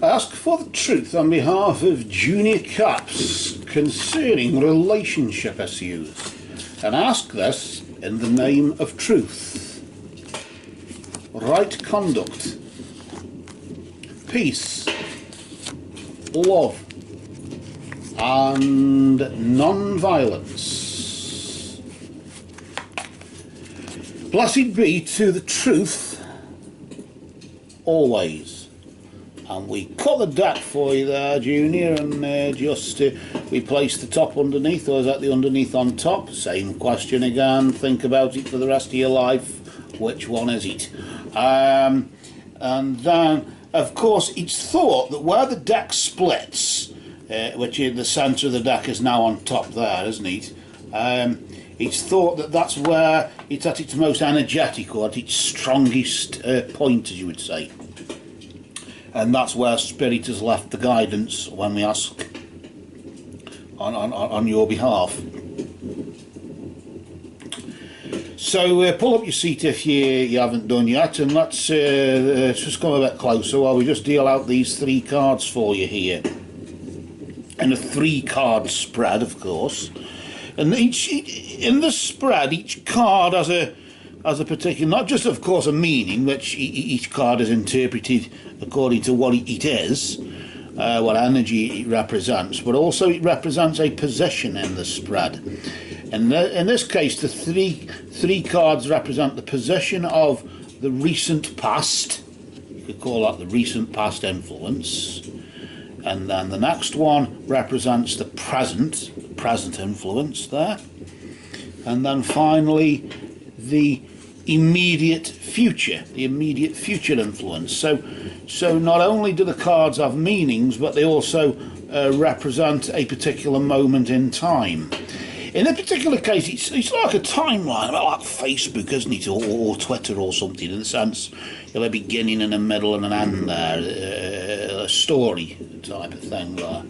Ask for the truth on behalf of Junior Caps concerning relationship issues, and ask this in the name of truth, right conduct, peace, love, and non-violence. Blessed be to the truth always. And we cut the deck for you there, Junior, and just we place the top underneath, or is that the underneath on top? Same question again. Think about it for the rest of your life. Which one is it? And then, of course, it's thought that where the deck splits, which in the centre of the deck is now on top there, isn't it? It's thought that that's where it's at its most energetic, or at its strongest point, as you would say. And that's where Spirit has left the guidance when we ask on your behalf. So pull up your seat if you haven't done yet, and let's just come a bit closer while we just deal out these 3 cards for you here. And a 3-card spread, of course. And in the spread, each card has a particular, not just of course a meaning, which each card is interpreted according to what it is, what energy it represents, but also it represents a position in the spread. And in this case, the three cards represent the position of the recent past. You could call that the recent past influence. And then the next one represents the present influence there. And then finally, the immediate future influence. So not only do the cards have meanings, but they also represent a particular moment in time. In a particular case, it's like a timeline, a bit like Facebook, isn't it, or Twitter or something, in the sense you have a beginning and a middle and an end there, a story type of thing there.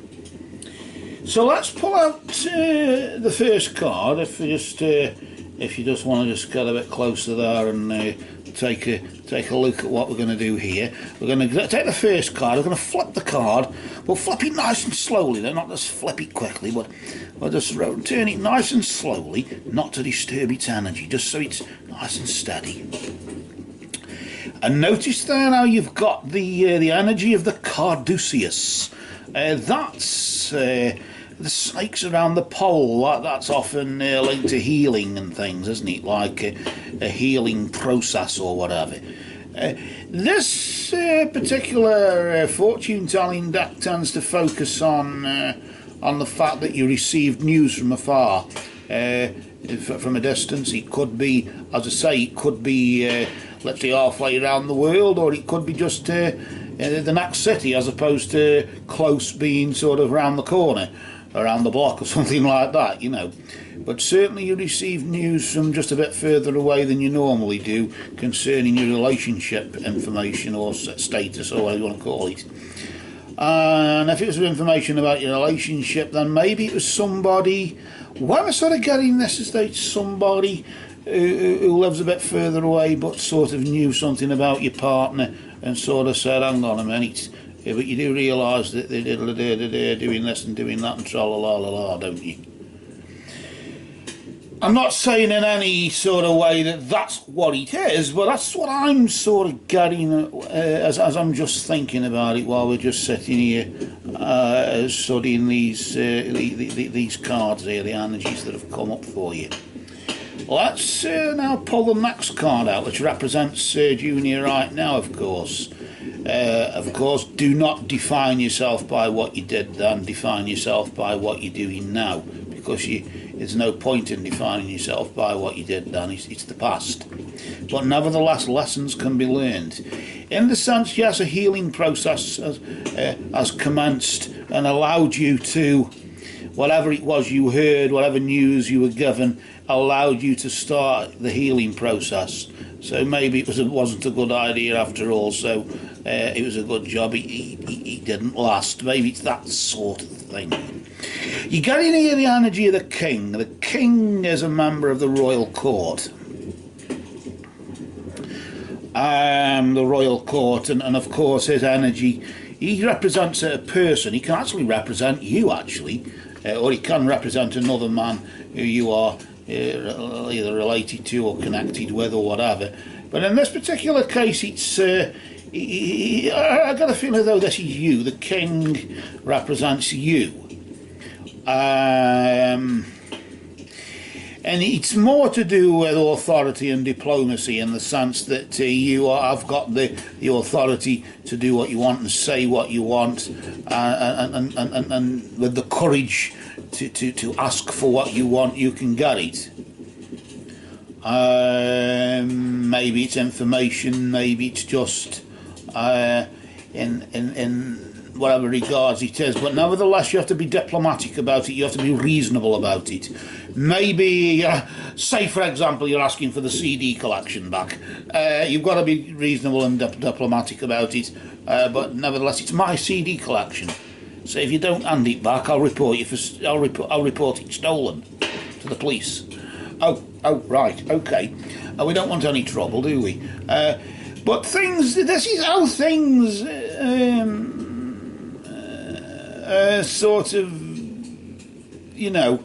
So let's pull out the first card, if you just want to just get a bit closer there and take a look at what we're going to do here. We're going to take the first card, we're going to flip the card. We'll flip it nice and slowly, though, not just flip it quickly, but we'll just turn it nice and slowly, not to disturb its energy, just so it's nice and steady. And notice there now you've got the energy of the Caduceus. That's the snakes around the pole. That's often linked to healing and things, isn't it? Like a healing process or whatever. This particular fortune-telling deck tends to focus on the fact that you received news from afar, from a distance. It could be, as I say, it could be let's say halfway around the world, or it could be just the next city, as opposed to close being sort of around the corner, around the block or something like that, you know. But certainly you receive news from just a bit further away than you normally do concerning your relationship information or status, or whatever you want to call it. And if it was information about your relationship, then maybe it was somebody, what I'm sort of getting this is that somebody who lives a bit further away but sort of knew something about your partner and sort of said, hang on a minute, yeah, but you do realise that they're doing this and doing that and tra-la-la-la-la, don't you? I'm not saying in any sort of way that that's what it is, but that's what I'm sort of getting as I'm just thinking about it while we're just sitting here studying these cards here, the energies that have come up for you. Let's now pull the next card out, which represents Junior right now, of course. Of course, do not define yourself by what you did then, define yourself by what you're doing now, because there's no point in defining yourself by what you did then, it's the past. But nevertheless, lessons can be learned. In the sense, yes, a healing process has commenced and allowed you to, whatever it was you heard, whatever news you were given, allowed you to start the healing process. So maybe it wasn't a good idea after all, so it was a good job, it didn't last. Maybe it's that sort of thing. You get in here the energy of the king. The king is a member of the royal court. The royal court, and of course his energy he represents a person. He can actually represent you, actually, or he can represent another man who you are either related to or connected with or whatever. But in this particular case, it's I got a feeling though this is you. The king represents you. And it's more to do with authority and diplomacy, in the sense that have got the authority to do what you want and say what you want, and with the courage to ask for what you want, you can get it. Maybe it's information, maybe it's just in whatever regards it is, but nevertheless you have to be diplomatic about it, you have to be reasonable about it. Maybe, say for example, you're asking for the CD collection back. You've got to be reasonable and diplomatic about it, but nevertheless it's my CD collection. So if you don't hand it back, I'll report you for I'll report it stolen to the police. Oh right, okay. We don't want any trouble, do we? But this is how things sort of, you know,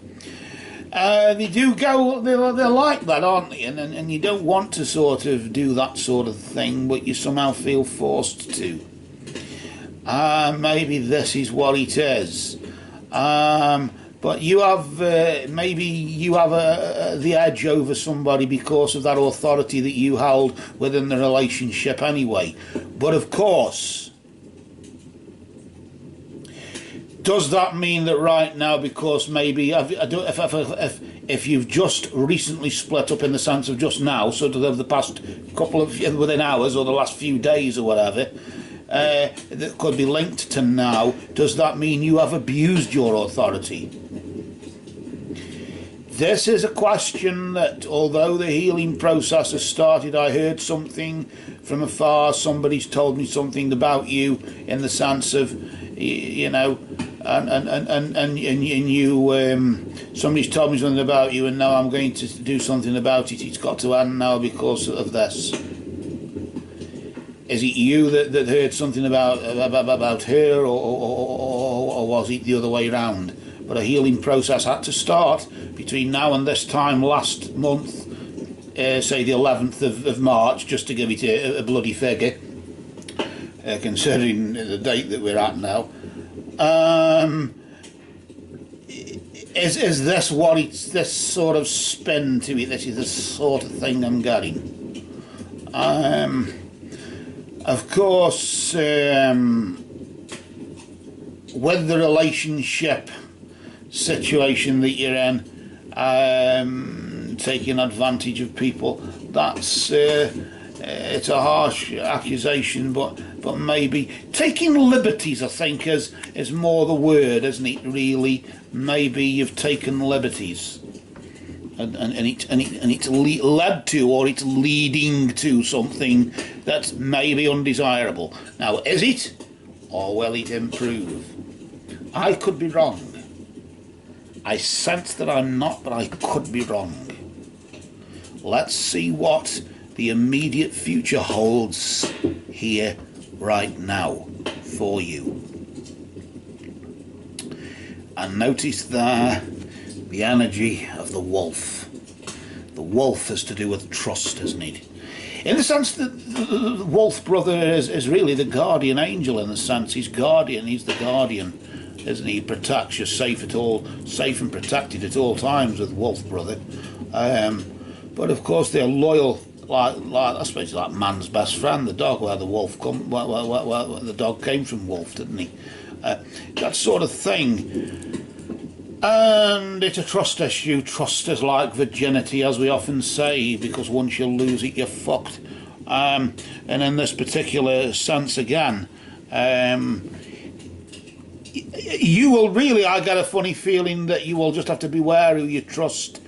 they do go, they're like that, aren't they? And you don't want to sort of do that sort of thing, but you somehow feel forced to. Maybe this is what it is. But you have, maybe you have the edge over somebody because of that authority that you held within the relationship anyway. But of course, does that mean that right now, because maybe if you've just recently split up, in the sense of just now, sort of over the past couple of within hours or the last few days or whatever, that could be linked to now, does that mean you have abused your authority? This is a question that, although the healing process has started, I heard something from afar, somebody's told me something about you, in the sense of, you know, and you, somebody's told me something about you, and now I'm going to do something about it. It's got to end now because of this. Is it you that heard something about her, or was it the other way around? But a healing process had to start between now and this time last month, say the 11th of March, just to give it a bloody figure, considering the date that we're at now. Is this what it's, this sort of spin to it? This is the sort of thing I'm getting. Of course, with the relationship situation that you're in, taking advantage of people, that's it's a harsh accusation, but maybe taking liberties, I think, is more the word, isn't it? Really, maybe you've taken liberties, and it's led to, or it's leading to something that's maybe undesirable. Now, is it, or will it improve? I could be wrong. I sense that I'm not, but I could be wrong. Let's see what the immediate future holds here, right now, for you. And notice there the energy of the wolf. The wolf has to do with trust, isn't it? In the sense that the wolf brother is really the guardian angel, in the sense he's guardian, he's the guardian, isn't he? He protects you, safe and protected at all times with wolf brother. But of course they're loyal, like I suppose like man's best friend, the dog, where the wolf where the dog came from wolf, didn't he? That sort of thing. And it's a trust issue. Trust is like virginity, as we often say, because once you lose it, you're fucked. And in this particular sense, again, you will really, I get a funny feeling that you will just have to beware who you trust.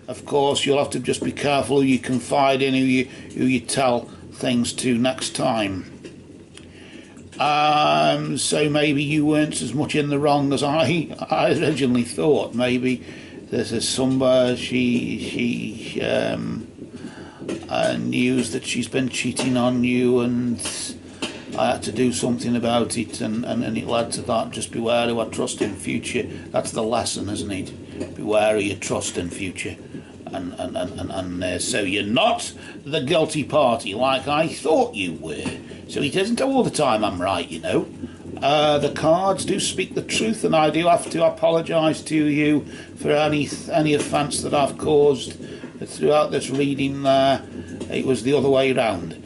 Of course, you'll have to just be careful who you confide in, who you tell things to next time. So maybe you weren't as much in the wrong as I originally thought. Maybe this is somebody, she news that she's been cheating on you, and I had to do something about it, and it led to that. Just beware who I trust in future. That's the lesson, isn't it? Beware who you trust in future. And so you're not the guilty party like I thought you were. So it isn't all the time I'm right, you know. The cards do speak the truth, and I do have to apologise to you for any offence that I've caused throughout this reading there. It was the other way round.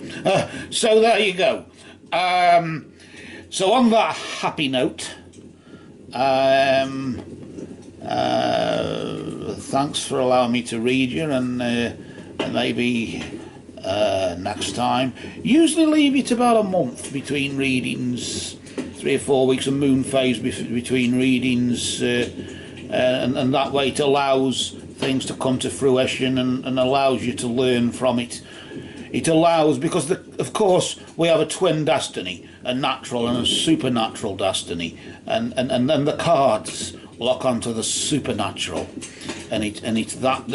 So there you go. So on that happy note, thanks for allowing me to read you, and maybe next time. Usually leave it about a month between readings, 3 or 4 weeks, a moon phase between readings, and that way it allows things to come to fruition, and allows you to learn from it. It allows, because of course we have a twin destiny, a natural and a supernatural destiny, and then the cards lock onto the supernatural, and it's that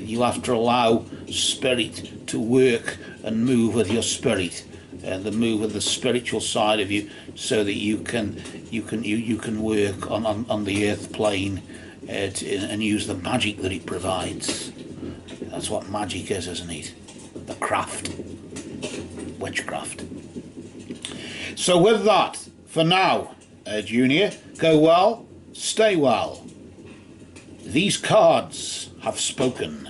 you have to allow spirit to work and move with your spirit, and the move with the spiritual side of you, so that you can work on the earth plane, and use the magic that it provides. That's what magic is, isn't it? The craft, witchcraft. So with that, for now, Junior, go well, stay well. These cards have spoken.